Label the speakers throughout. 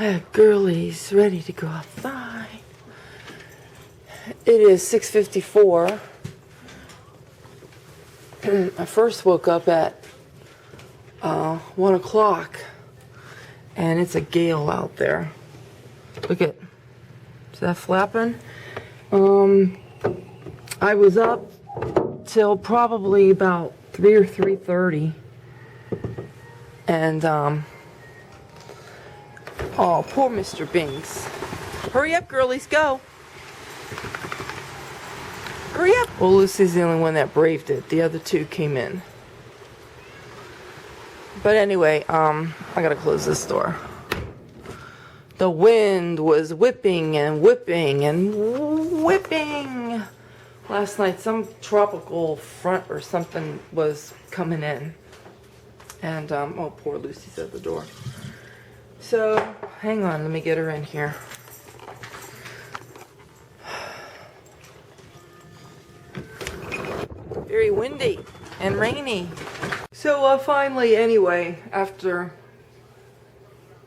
Speaker 1: I have girlies ready to go outside. It is 6:54. I first woke up at 1 o'clock, and it's a gale out there. Look at, is that flapping? I was up till probably about 3 or 3:30, and oh, poor Mr. Binks. Hurry up, girlies, go. Hurry up. Well, Lucy's the only one that braved it. The other two came in. But anyway, I gotta close this door. The wind was whipping and whipping and whipping. Last night, some tropical front or something was coming in. And, oh, poor Lucy's at the door. So, hang on, let me get her in here. Very windy and rainy. So, finally, anyway, after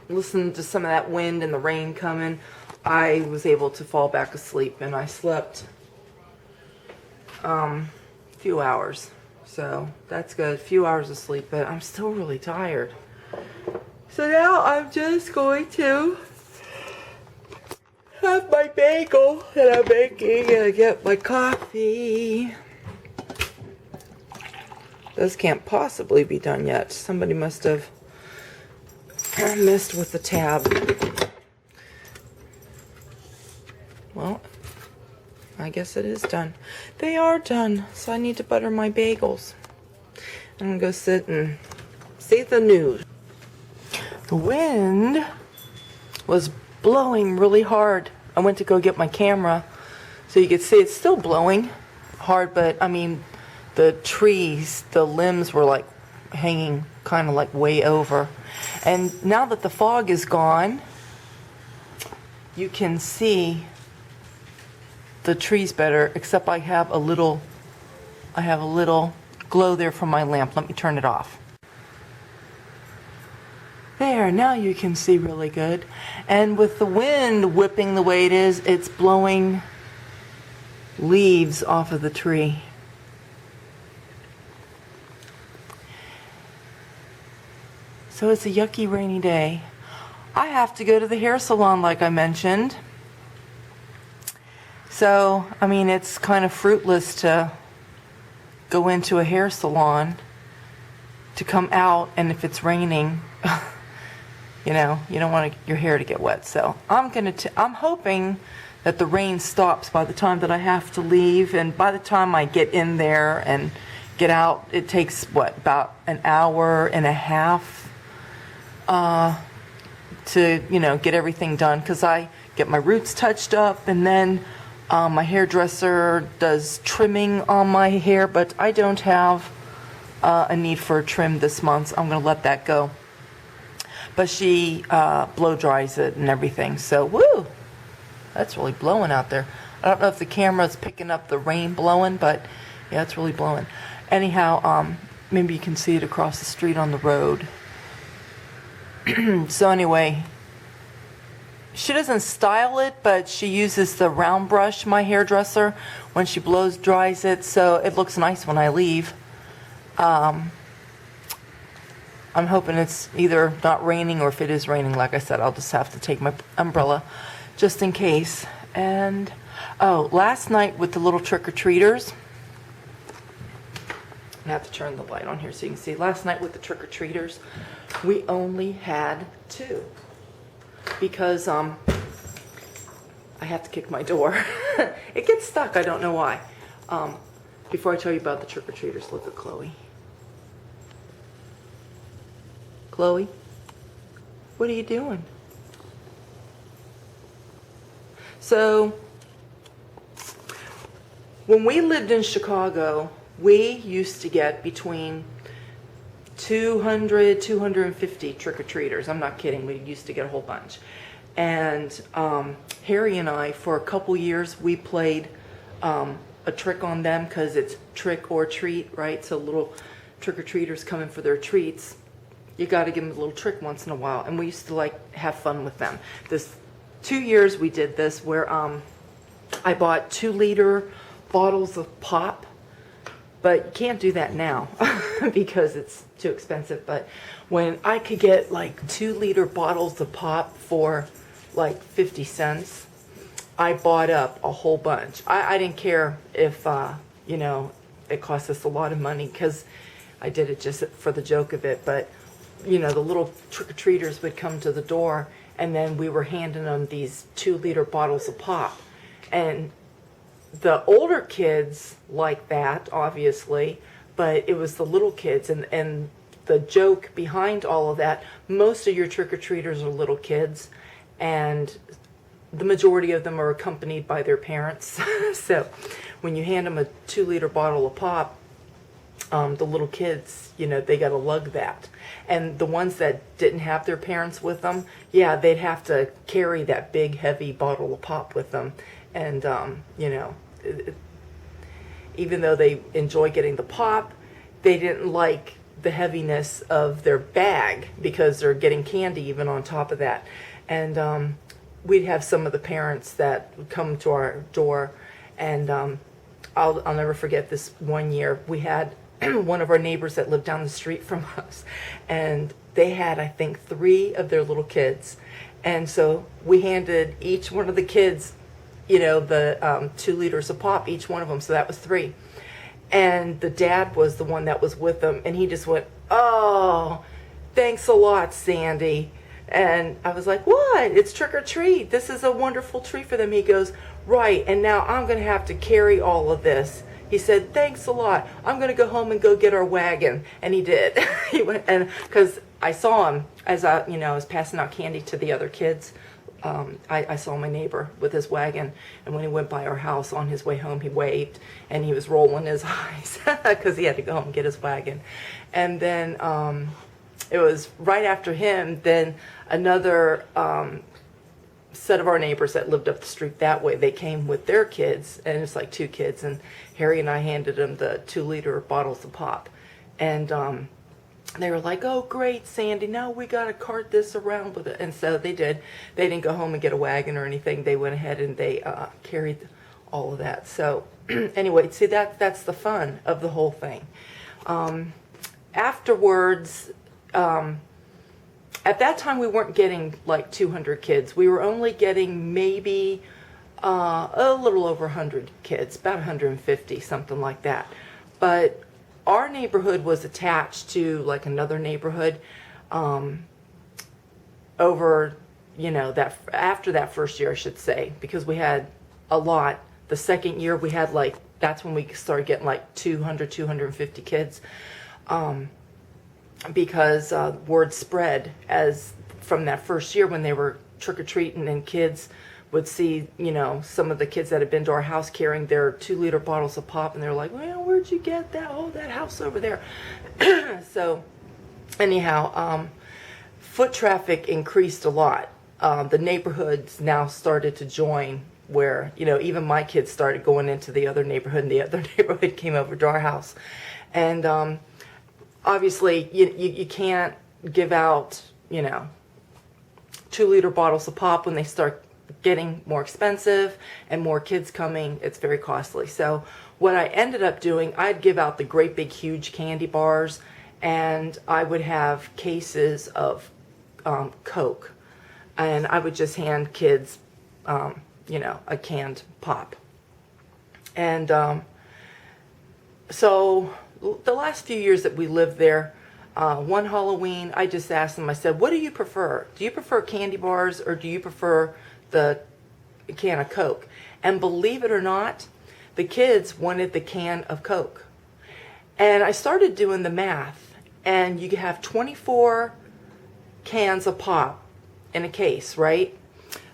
Speaker 1: listening to some of that wind and the rain coming, I was able to fall back asleep, and I slept a few hours. So, that's good. A few hours of sleep, but I'm still really tired. So now I'm just going to have my bagel that I'm making and get my coffee. This can't possibly be done yet. Somebody must have messed with the tab. Well, I guess it is done. They are done, so I need to butter my bagels. I'm gonna go sit and see the news. The wind was blowing really hard. I went to go get my camera so you could see it's still blowing hard, but I mean the trees, the limbs were like hanging kind of like way over. And now that the fog is gone, you can see the trees better, except I have a little glow there from my lamp. Let me turn it off. There, now you can see really good. And with the wind whipping the way it is, it's blowing leaves off of the tree. So it's a yucky rainy day. I have to go to the hair salon like I mentioned. So, I mean, it's kind of fruitless to go into a hair salon to come out, and if it's raining, you know, you don't want your hair to get wet. So I'm hoping that the rain stops by the time that I have to leave, and by the time I get in there and get out, it takes what, about an hour and a half to, you know, get everything done, because I get my roots touched up, and then my hairdresser does trimming on my hair, but I don't have a need for a trim this month. So I'm going to let that go. But she blow dries it and everything. So, woo! That's really blowing out there. I don't know if the camera's picking up the rain blowing, but yeah, it's really blowing. Anyhow, maybe you can see it across the street on the road. So anyway, she doesn't style it, but she uses the round brush, my hairdresser, when she blows dries it, so it looks nice when I leave. I'm hoping it's either not raining, or if it is raining, like I said, I'll just have to take my umbrella just in case. And, oh, last night with the little trick-or-treaters, I have to turn the light on here so you can see. Last night with the trick-or-treaters, we only had 2 because I have to kick my door. It gets stuck, I don't know why. Before I tell you about the trick-or-treaters, look at Chloe. Chloe, what are you doing? So, when we lived in Chicago, we used to get between 200, 250 trick-or-treaters. I'm not kidding, we used to get a whole bunch. And Harry and I, for a couple years, we played a trick on them, because it's trick or treat, right? So little trick-or-treaters come in for their treats. you got to give them a little trick once in a while. And we used to like have fun with them. This 2 years we did this where I bought 2-liter bottles of pop, but you can't do that now because it's too expensive. But when I could get like 2-liter bottles of pop for like 50 cents, I bought up a whole bunch. I didn't care if, you know, it cost us a lot of money because I did it just for the joke of it. But, you know, the little trick-or-treaters would come to the door, and then we were handing them these 2-liter bottles of pop. And the older kids like that, obviously, but it was the little kids. And the joke behind all of that, most of your trick-or-treaters are little kids, and the majority of them are accompanied by their parents. So when you hand them a 2-liter bottle of pop, the little kids, you know, they got to lug that. And the ones that didn't have their parents with them, yeah, they'd have to carry that big, heavy bottle of pop with them. And, you know, even though they enjoy getting the pop, they didn't like the heaviness of their bag because they're getting candy even on top of that. And we'd have some of the parents that would come to our door, and I'll never forget this one year. We had one of our neighbors that lived down the street from us, and they had, I think, 3 of their little kids. And so we handed each one of the kids, you know, the 2 liters of pop, each one of them. So that was 3. And the dad was the one that was with them, and he just went, "Oh, thanks a lot, Sandy." And I was like, "What? It's trick or treat. This is a wonderful treat for them." He goes, "Right, and now I'm going to have to carry all of this." He said, "Thanks a lot. I'm going to go home and go get our wagon." And he did. He went, and because I saw him as I was passing out candy to the other kids. I saw my neighbor with his wagon, and when he went by our house on his way home, he waved, and he was rolling his eyes because he had to go home and get his wagon. And then it was right after him, then another set of our neighbors that lived up the street that way, they came with their kids, and it's like 2 kids, and Harry and I handed them the 2-liter bottles of pop. And they were like, "Oh, great, Sandy, now we got to cart this around with it." And so they did. They didn't go home and get a wagon or anything. They went ahead and they carried all of that. So anyway, see, that's the fun of the whole thing. Afterwards, at that time, we weren't getting like 200 kids. We were only getting maybe a little over 100 kids, about 150, something like that. But our neighborhood was attached to like another neighborhood over, you know, that after that first year, I should say, because we had a lot. The second year we had like, that's when we started getting like 200, 250 kids. Because word spread as from that first year when they were trick-or-treating, and kids would see, you know, some of the kids that had been to our house carrying their 2-liter bottles of pop, and they're like, "Well, where'd you get that? Oh, that house over there." So anyhow, foot traffic increased a lot. The neighborhoods now started to join, where, you know, even my kids started going into the other neighborhood, and the other neighborhood came over to our house. And obviously, you can't give out, you know, 2-liter bottles of pop when they start getting more expensive and more kids coming. It's very costly. So what I ended up doing, I'd give out the great big huge candy bars, and I would have cases of Coke, and I would just hand kids, you know, a canned pop. And so the last few years that we lived there, one Halloween, I just asked them, I said, "What do you prefer? Do you prefer candy bars, or do you prefer the can of Coke?" And believe it or not, the kids wanted the can of Coke. And I started doing the math, and you have 24 cans of pop in a case, right?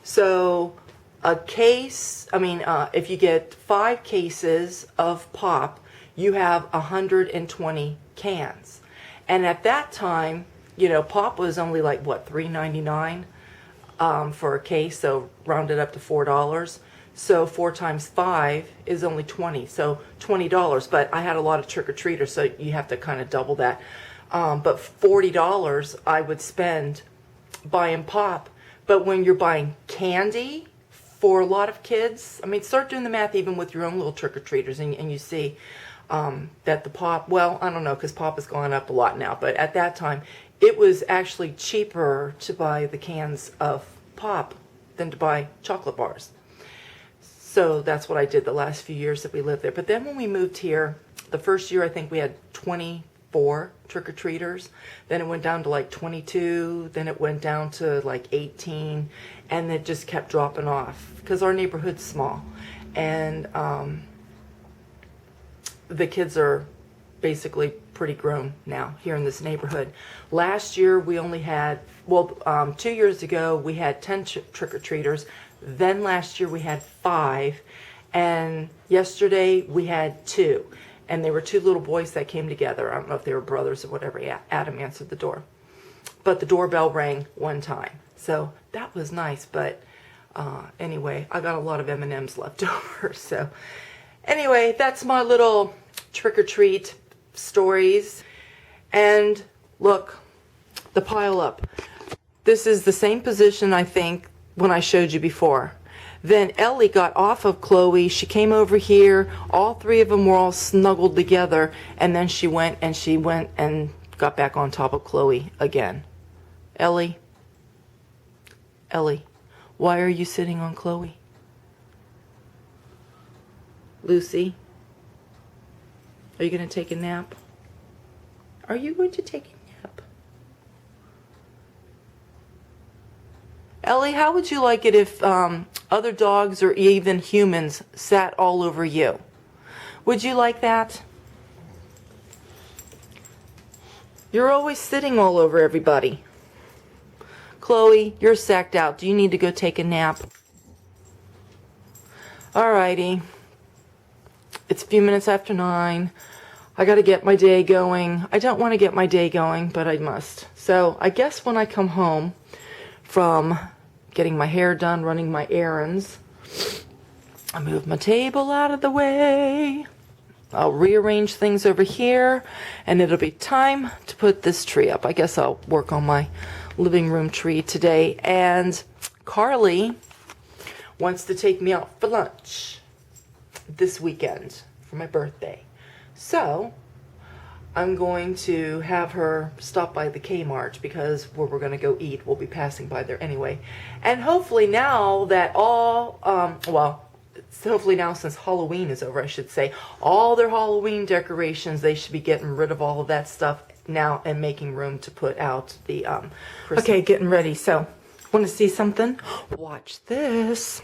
Speaker 1: So a case, if you get 5 cases of pop, you have 120 cans. And at that time, you know, pop was only like, what, $3.99 for a case, so rounded up to $4. So 4 times 5 is only 20, so $20. But I had a lot of trick-or-treaters, so you have to kind of double that. but $40 I would spend buying pop. But when you're buying candy for a lot of kids, I mean, start doing the math even with your own little trick-or-treaters, and you see that the pop, well, I don't know, because pop has gone up a lot now, but at that time, it was actually cheaper to buy the cans of pop than to buy chocolate bars. So that's what I did the last few years that we lived there. But then when we moved here, the first year I think we had 24 trick-or-treaters. Then it went down to like 22. Then it went down to like 18. And it just kept dropping off because our neighborhood's small. And the kids are basically pretty grown now here in this neighborhood. Last year we only had, well, 2 years ago we had 10 trick-or-treaters. Then last year we had 5, and yesterday we had 2, and they were 2 little boys that came together. I don't know if they were brothers or whatever. Adam answered the door, but the doorbell rang one time, so that was nice. But anyway, I got a lot of M&Ms left over. So anyway, that's my little trick-or-treat stories. And look, the pile up. This is the same position, I think, when I showed you before. Then Ellie got off of Chloe. She came over here. All 3 of them were all snuggled together, and then she went and got back on top of Chloe again. Ellie, why are you sitting on Chloe? Lucy, are you going to take a nap? Are you going to take a nap? Ellie, how would you like it if other dogs or even humans sat all over you? Would you like that? You're always sitting all over everybody. Chloe, you're sacked out. Do you need to go take a nap? Alrighty. It's a few minutes after 9. I gotta get my day going. I don't want to get my day going, but I must. So I guess when I come home from getting my hair done, running my errands, I move my table out of the way. I'll rearrange things over here, and it'll be time to put this tree up. I guess I'll work on my living room tree today. And Carly wants to take me out for lunch this weekend for my birthday. So I'm going to have her stop by the Kmart, because where we're going to go eat, we'll be passing by there anyway. And hopefully now that hopefully now, since Halloween is over, I should say, all their Halloween decorations, they should be getting rid of all of that stuff now and making room to put out the okay, getting ready. So, want to see something? Watch this.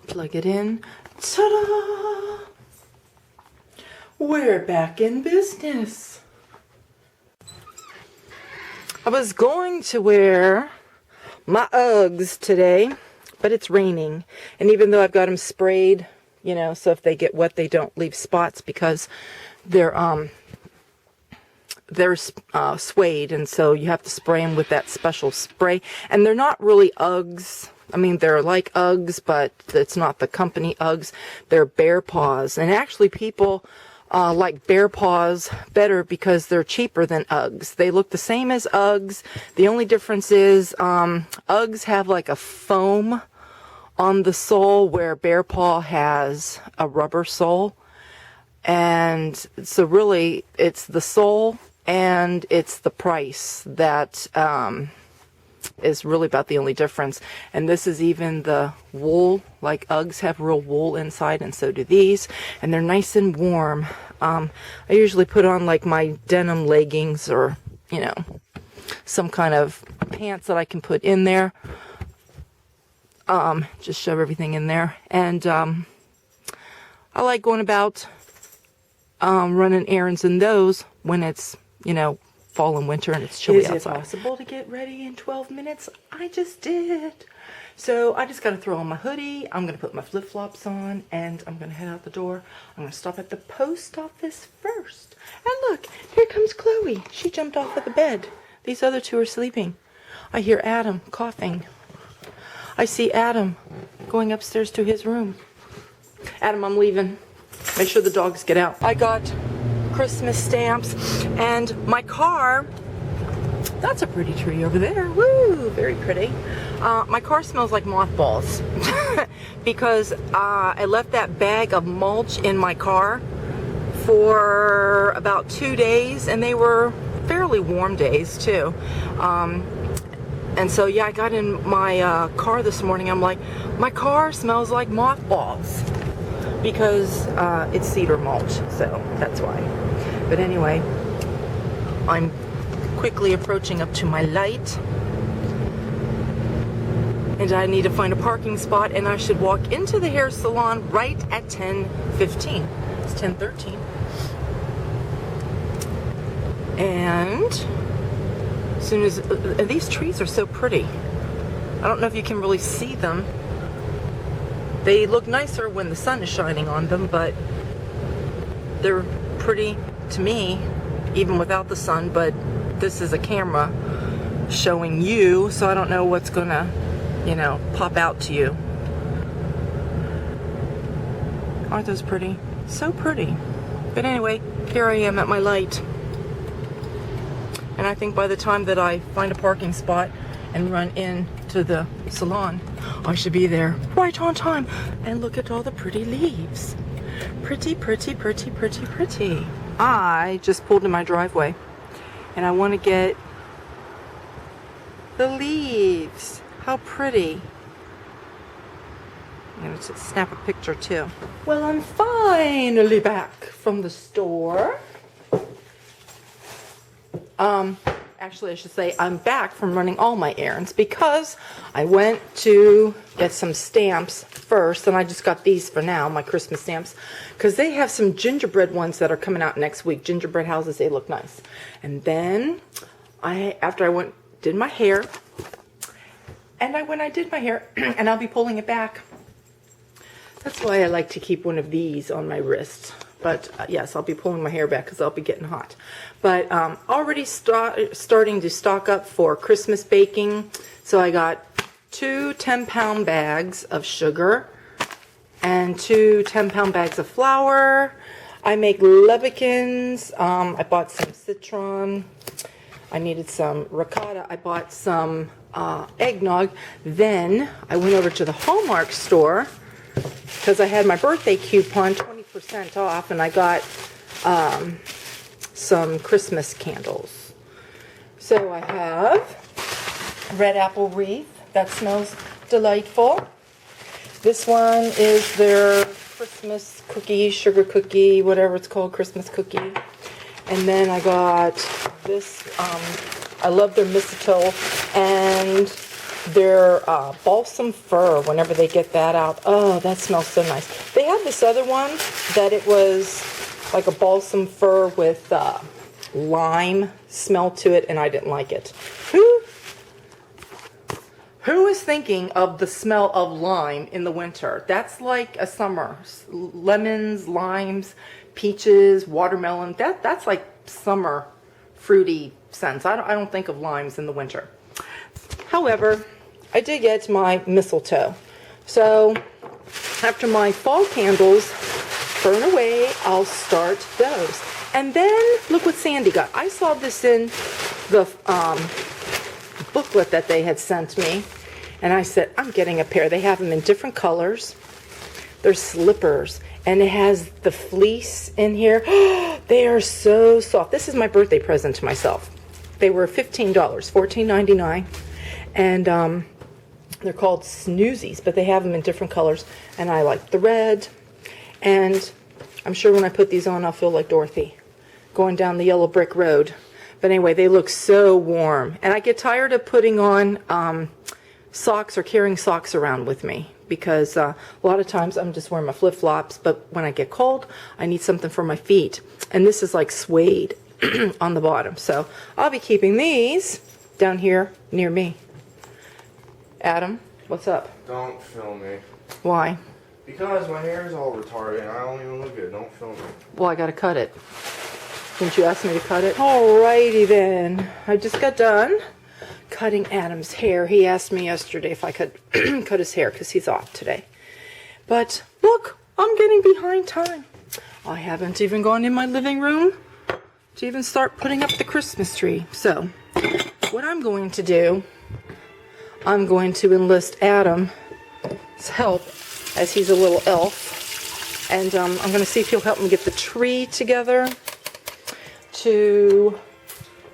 Speaker 1: Plug it in. Ta-da! We're back in business. I was going to wear my Uggs today, but it's raining. And even though I've got them sprayed, you know, so if they get wet, they don't leave spots, because they're suede, and so you have to spray them with that special spray. And they're not really Uggs. I mean, they're like Uggs, but it's not the company Uggs. They're Bear Paws. And actually people like Bear Paws better because they're cheaper than Uggs. They look the same as Uggs. The only difference is Uggs have like a foam on the sole, where Bear Paw has a rubber sole. And so really it's the sole and it's the price that is really about the only difference. And this is even the wool, like Uggs have real wool inside, and so do these, and they're nice and warm. I usually put on like my denim leggings, or you know, some kind of pants that I can put in there. Just shove everything in there. And I like going about running errands in those when it's, you know, fall and winter and it's chilly outside. Is it possible to get ready in 12 minutes? I just did. So I just got to throw on my hoodie. I'm going to put my flip-flops on, and I'm going to head out the door. I'm going to stop at the post office first. And look, here comes Chloe. She jumped off of the bed. These other 2 are sleeping. I hear Adam coughing. I see Adam going upstairs to his room. Adam, I'm leaving. Make sure the dogs get out. I got Christmas stamps. And my car, that's a pretty tree over there. Woo, very pretty. My car smells like mothballs because I left that bag of mulch in my car for about 2 days, and they were fairly warm days too. And so yeah, I got in my car this morning. I'm like, my car smells like mothballs because it's cedar mulch, so that's why. But anyway, I'm quickly approaching up to my light, and I need to find a parking spot, and I should walk into the hair salon right at 10:15. It's 10:13. And as soon as these trees are so pretty. I don't know if you can really see them. They look nicer when the sun is shining on them, but they're pretty to me even without the sun. But this is a camera showing you, so I don't know what's gonna, you know, pop out to you. Aren't those pretty? So pretty. But anyway, here I am at my light. And I think by the time that I find a parking spot and run into the salon, I should be there right on time. And look at all the pretty leaves. Pretty, pretty, pretty, pretty, pretty. I just pulled in my driveway and I want to get the leaves. How pretty. I'm going to snap a picture too. Well, I'm finally back from the store. Actually, I should say I'm back from running all my errands because I went to get some stamps first, and I just got these for now, my Christmas stamps, because they have some gingerbread ones that are coming out next week. Gingerbread houses, they look nice. And then after I did my hair, and I did my hair, and I'll be pulling it back. That's why I like to keep one of these on my wrist. But yes, I'll be pulling my hair back because I'll be getting hot. But already starting to stock up for Christmas baking. So I got 2 10-pound bags of sugar and 2 10-pound bags of flour. I make lebekins. I bought some citron. I needed some ricotta. I bought some eggnog. Then I went over to the Hallmark store because I had my birthday coupon, 20% off, and I got some Christmas candles. So I have red apple wreath. That smells delightful. This one is their Christmas cookie, sugar cookie, whatever it's called, Christmas cookie. And then I got this, I love their mistletoe and their balsam fir, whenever they get that out. Oh, that smells so nice. They had this other one that it was like a balsam fir with lime smell to it, and I didn't like it. Who is thinking of the smell of lime in the winter? That's like a summer. Lemons, limes, peaches, watermelon. That's like summer fruity scents. I don't think of limes in the winter. However, I did get my mistletoe. So after my fall candles burn away, I'll start those. And then look what Sandy got. I saw this in the booklet that they had sent me, and I said, I'm getting a pair. They have them in different colors. They're slippers, and it has the fleece in here. They are so soft. This is my birthday present to myself. They were $15, $14.99. And they're called snoozies, but they have them in different colors. And I like the red. And I'm sure when I put these on, I'll feel like Dorothy going down the yellow brick road. But anyway, they look so warm. And I get tired of putting on socks or carrying socks around with me, because a lot of times I'm just wearing my flip-flops. But when I get cold, I need something for my feet. And this is like suede on the bottom. So I'll be keeping these down here near me. Adam, what's up?
Speaker 2: Don't film me.
Speaker 1: Why?
Speaker 2: Because my hair is all retarded and I don't even look good. Don't film me.
Speaker 1: Well, I gotta cut it. Didn't you ask me to cut it? Alrighty then. I just got done cutting Adam's hair. He asked me yesterday if I could cut his hair because he's off today. But look, I'm getting behind time. I haven't even gone in my living room to even start putting up the Christmas tree. So, what I'm going to do, I'm going to enlist Adam's help, as he's a little elf. And I'm going to see if he'll help me get the tree together to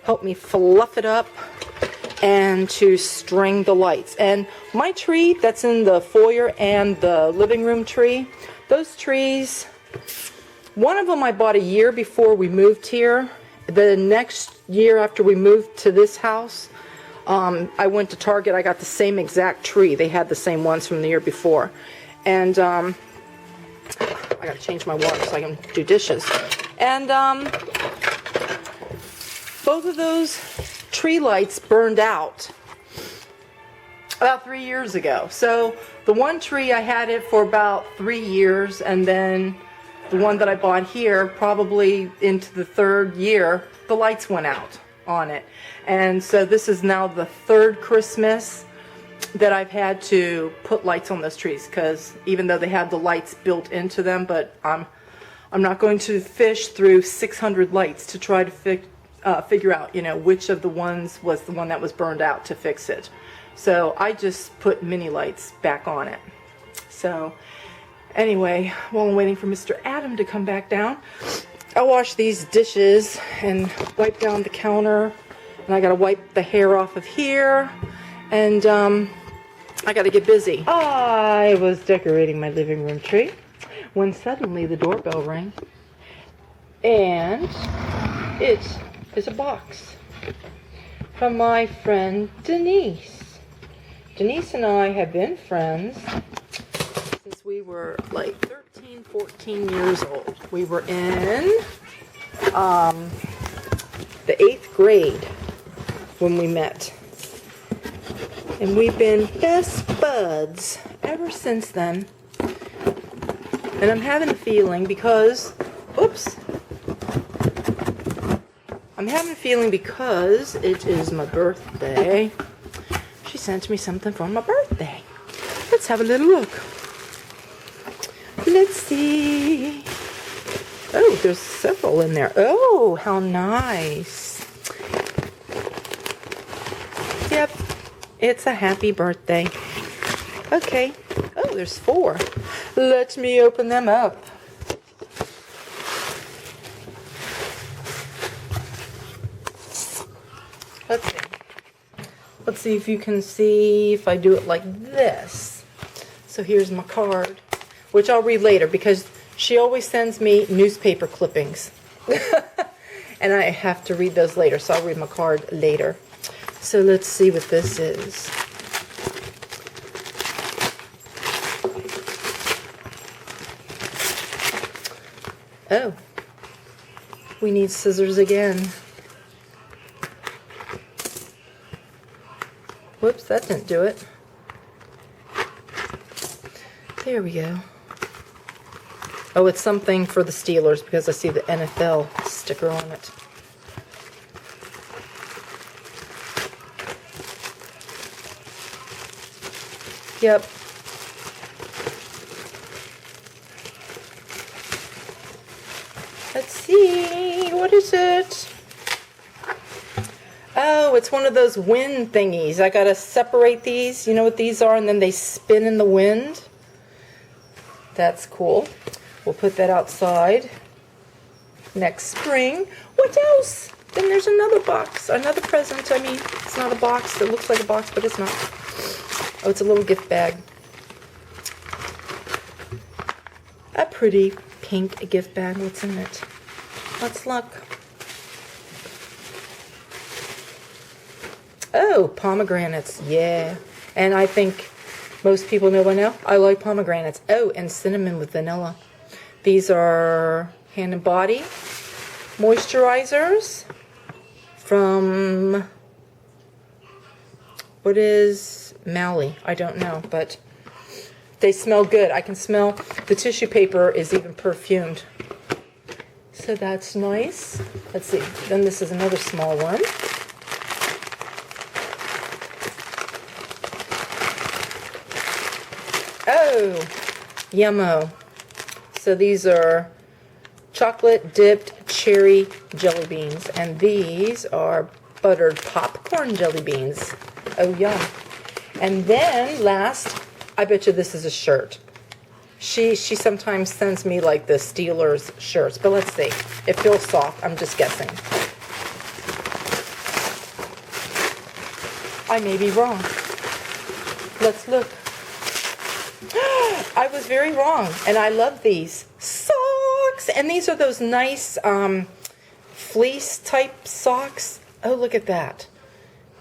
Speaker 1: help me fluff it up and to string the lights. And my tree that's in the foyer and the living room tree, those trees, one of them I bought a year before we moved here. The next year after we moved to this house, I went to Target. I got the same exact tree. They had the same ones from the year before. And I gotta change my water so I can do dishes. And both of those tree lights burned out about 3 years ago. So the one tree, I had it for about 3 years, and then the one that I bought here, probably into the 3rd year, the lights went out on it. And so this is now the 3rd Christmas that I've had to put lights on those trees, because even though they have the lights built into them, but I'm not going to fish through 600 lights to try to figure out, you know, which of the ones was the one that was burned out to fix it. So I just put mini lights back on it. So anyway, while I'm waiting for Mr. Adam to come back down, I'll wash these dishes and wipe down the counter. And I gotta wipe the hair off of here. And I gotta get busy. I was decorating my living room tree when suddenly the doorbell rang. And it is a box from my friend Denise. Denise and I have been friends since we were like 13, 14 years old. We were in the 8th grade when we met. And we've been best buds ever since then. And I'm having a feeling because, I'm having a feeling because it is my birthday. She sent me something for my birthday. Let's have a little look. Let's see. Oh, there's several in there. Oh, how nice. Yep, it's a happy birthday. Okay. Oh, there's 4. Let me open them up. Let's see if you can see if I do it like this. So here's my card, which I'll read later because she always sends me newspaper clippings. And I have to read those later, so I'll read my card later. So let's see what this is. Oh, we need scissors again. Whoops, that didn't do it. There we go. Oh, it's something for the Steelers because I see the NFL sticker on it. Yep. Let's see. What is it? Oh, it's one of those wind thingies. I gotta separate these. You know what these are? And then they spin in the wind. That's cool. We'll put that outside next spring. What else? Then there's another box. Another present. I mean, it's not a box. It looks like a box, but it's not. Oh, it's a little gift bag. A pretty pink gift bag. What's in it? Let's look. Oh, pomegranates. Yeah. And I think most people know by now, I like pomegranates. Oh, and cinnamon with vanilla. These are Hand and Body moisturizers from, what is Mally? I don't know, but they smell good. I can smell the tissue paper is even perfumed. So that's nice. Let's see. Then this is another small one. Oh, yummo. So these are chocolate dipped cherry jelly beans. And these are buttered popcorn jelly beans. Oh, yum. And then last, I bet you this is a shirt. She sometimes sends me like the Steelers shirts, but let's see. It feels soft. I'm just guessing. I may be wrong. Let's look. I was very wrong, and I love these socks. And these are those nice fleece type socks. Oh, look at that.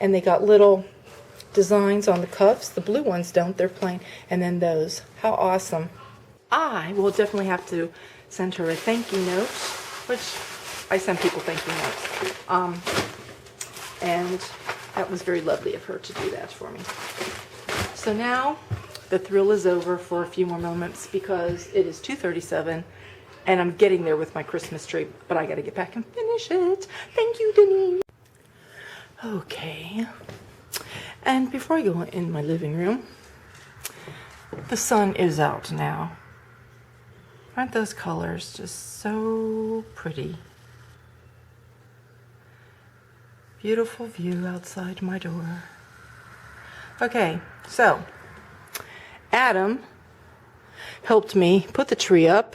Speaker 1: And they got little designs on the cuffs. The blue ones don't. They're plain. And then those. How awesome. I will definitely have to send her a thank you note, which I send people thank you notes. And that was very lovely of her to do that for me. So now the thrill is over for a few more moments because it is 2:37 and I'm getting there with my Christmas tree, but I got to get back and finish it. Thank you, Denise. Okay. And before I go in my living room, the sun is out now. Aren't those colors just so pretty? Beautiful view outside my door. Okay, so Adam helped me put the tree up,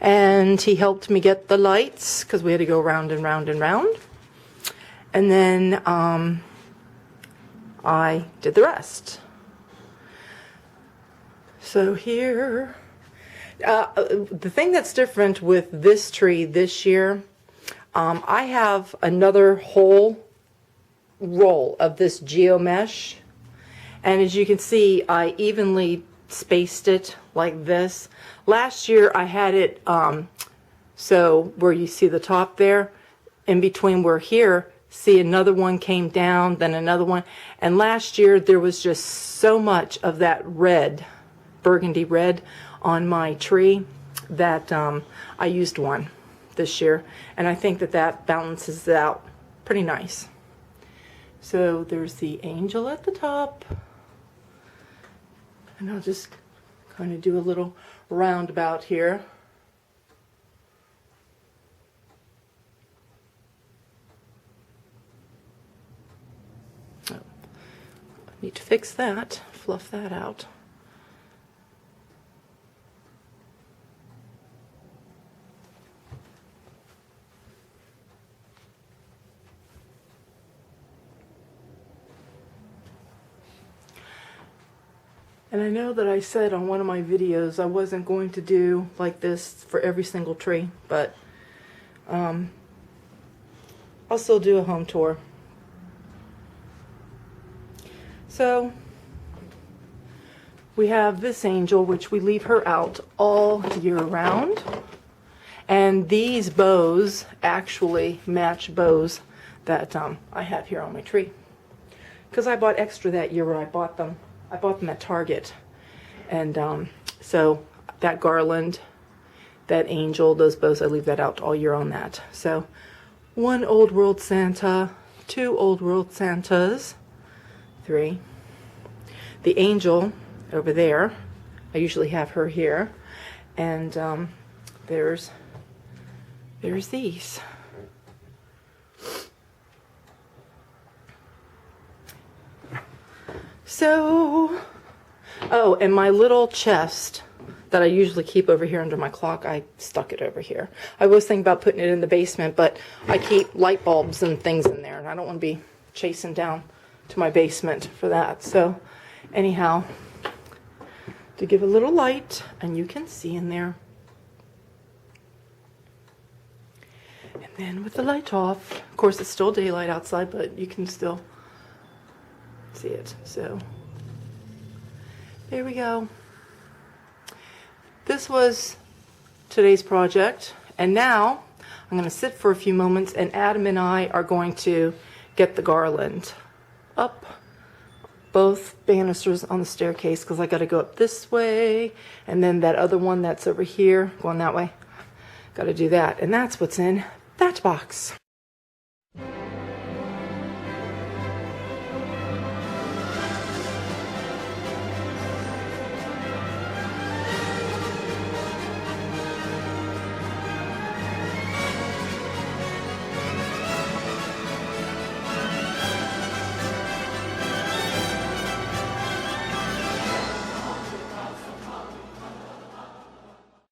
Speaker 1: and he helped me get the lights because we had to go round and round and round. And then I did the rest. So here, the thing that's different with this tree this year, I have another whole roll of this geomesh, and as you can see, I evenly spaced it like this. Last year I had it so where you see the top there, in between where here, see another one came down, then another one, and last year there was just so much of that red, burgundy red on my tree that I used one this year, and I think that that balances it out pretty nice. So there's the angel at the top, and I'll just kind of do a little roundabout here. Oh, I need to fix that, fluff that out. And I know that I said on one of my videos I wasn't going to do like this for every single tree, but I'll still do a home tour. So we have this angel, which we leave her out all year round. And these bows actually match bows that I have here on my tree. Because I bought extra that year when I bought them. I bought them at Target, and so that garland, that angel, those bows, I leave that out all year on that. So one Old World Santa, two Old World Santas, three. The angel over there, I usually have her here, and there's these. So, oh, and my little chest that I usually keep over here under my clock, I stuck it over here. I was thinking about putting it in the basement, but I keep light bulbs and things in there, and I don't want to be chasing down to my basement for that. So, anyhow, to give a little light, and you can see in there. And then with the light off, of course it's still daylight outside, but you can still see it. So there we go. This was today's project, and now I'm going to sit for a few moments, and Adam and I are going to get the garland up both banisters on the staircase, because I got to go up this way, and then that other one that's over here going that way, got to do that, and that's what's in that box.